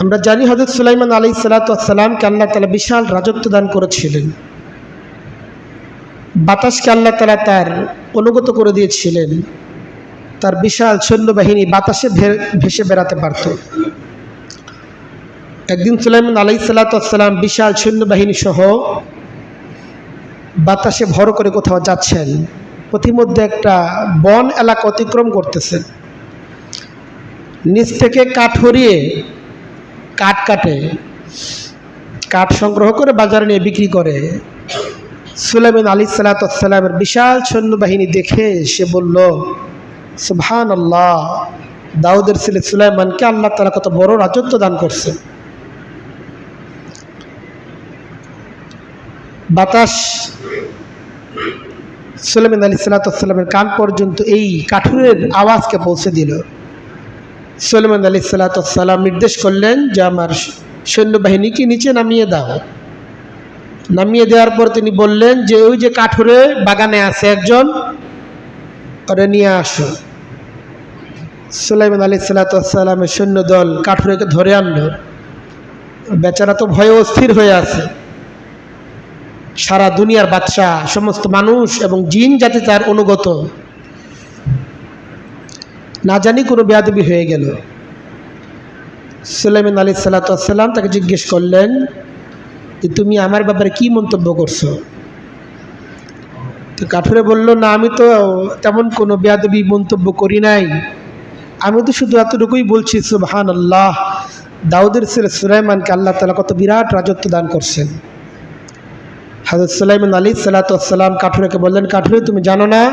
আমরা জানি হযরত সুলাইমান আলাইহিস সালাতু ওয়াস সালামকে আল্লাহ তাআলা বিশাল রাজত্ব দান করেছিলেন। বাতাসকে আল্লাহ তাআলা তার অনুগত করে দিয়েছিলেন। তার বিশাল সৈন্যবাহিনী বাতাসে ভেসে বেড়াতে পারত। একদিন সুলাইমান আলাইহিস সালাতু ওয়াস সালাম বিশাল সৈন্যবাহিনী সহ বাতাসে ভর করে কোথাও যাচ্ছেন। পথিমধ্যে একটা বন এলাকা অতিক্রম করতেছেন। নিচ থেকে কাঠ হরিয়ে কাঠ কাটে, কাঠ সংগ্রহ করে বাজারে নিয়ে বিক্রি করে। সুলাইমান আলাইহিস সালাতু ওয়াস সালামের বিশাল সৈন্যবাহিনী দেখে সে বলল, সুবহানাল্লাহ, দাউদের ছেলে সুলাইমানকে আল্লাহ তাআলা কত বড় রাজত্ব দান করছে। বাতাস সুলাইমান আলাইহিস সালাতু ওয়াস সালামের কান পর্যন্ত এই কাঠুরের আওয়াজকে পৌঁছে দিল। সুলাইমান আলাইহিস সালাতু ওয়াস সালাম নির্দেশ করলেন যে আমার সৈন্যবাহিনীকে নিচে নামিয়ে দাও। নামিয়ে দেওয়ার পর তিনি বললেন যে ওই যে কাঠুরে বাগানে আছে একজন, ওরে নিয়ে আসো। সুলাইমান আলাইহিস সালাতু ওয়াস সালামের সৈন্যদল কাঠুরেকে ধরে আনলো। বেচারা তো ভয়ে অস্থির হয়ে আছে। সারা দুনিয়ার বাদশা, সমস্ত মানুষ এবং জিন জাতি তার অনুগত, না জানি কোনো বেয়াদবি হয়ে গেল। সুলাইমান আলাইহিস সালাতু ওয়াস সালাম তাকে জিজ্ঞেস করলেন যে তুমি আমার ব্যাপারে কি মন্তব্য করছো? তো কাঠুরে বলল, না, আমি তো তেমন কোনো বেয়াদবি মন্তব্য করি নাই, আমি তো শুধু এতটুকুই বলছি সুবহানাল্লাহ, দাউদের ছেলে সুলাইমানকে আল্লাহ তাআলা কত বিরাট রাজত্ব দান করছেন। হযরত সুলাইমান আলাইহিস সালাতু ওয়াস সালাম কাঠুরেকে বললেন, কাঠুরে তুমি জানো না,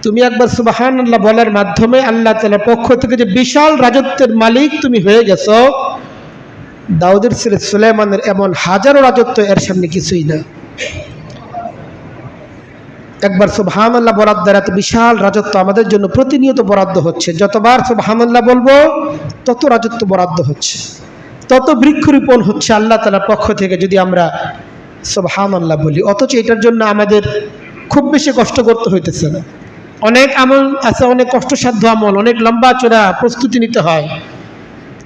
তুমি একবার সুবহানাল্লাহ বলার মাধ্যমে আল্লাহ তাআলার পক্ষ থেকে যে বিশাল রাজত্বের মালিক তুমি হয়ে গেছো, দাউদের ছেলে সুলাইমানের এমন হাজারো রাজত্ব এর সামনে কিছুই না। একবার সুবহানাল্লাহ বলার দ্বারা এত বিশাল রাজত্ব আমাদের জন্য প্রতিনিয়ত বরাদ্দ হচ্ছে। যতবার সুবহানাল্লাহ বলবো তত রাজত্ব বরাদ্দ হচ্ছে, তত বৃক্ষরোপণ হচ্ছে আল্লাহ তাআলার পক্ষ থেকে যদি আমরা সুবহানাল্লাহ বলি। অথচ এটার জন্য আমাদের খুব বেশি কষ্ট করতে হইতেছে না। অনেক আমল আছে, অনেক কষ্টসাধ্য আমল, অনেক লম্বা চড়া প্রস্তুতি নিতে হয়,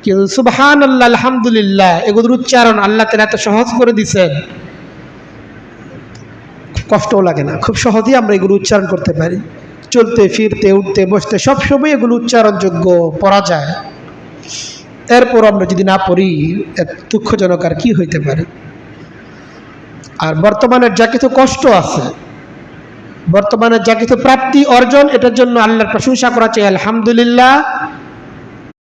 কিন্তু সুবহানাল্লাহ, আলহামদুলিল্লাহ এগুলোর উচ্চারণ আল্লাহ তাআলা এত সহজ করে দিয়েছেন, কষ্টও লাগে না, খুব সহজেই আমরা এগুলো উচ্চারণ করতে পারি। চলতে ফিরতে উঠতে বসতে সবসময় এগুলো উচ্চারণযোগ্য, পড়া যায়। এরপর আমরা যদি না পড়ি, এত দুঃখজনক আর কি হইতে পারে। আর বর্তমানের যা কিছু কষ্ট আছে, বর্তমানে যা কিছু প্রাপ্তি অর্জন, এটার জন্য আল্লাহর প্রশংসা করা চাই, আলহামদুলিল্লাহ।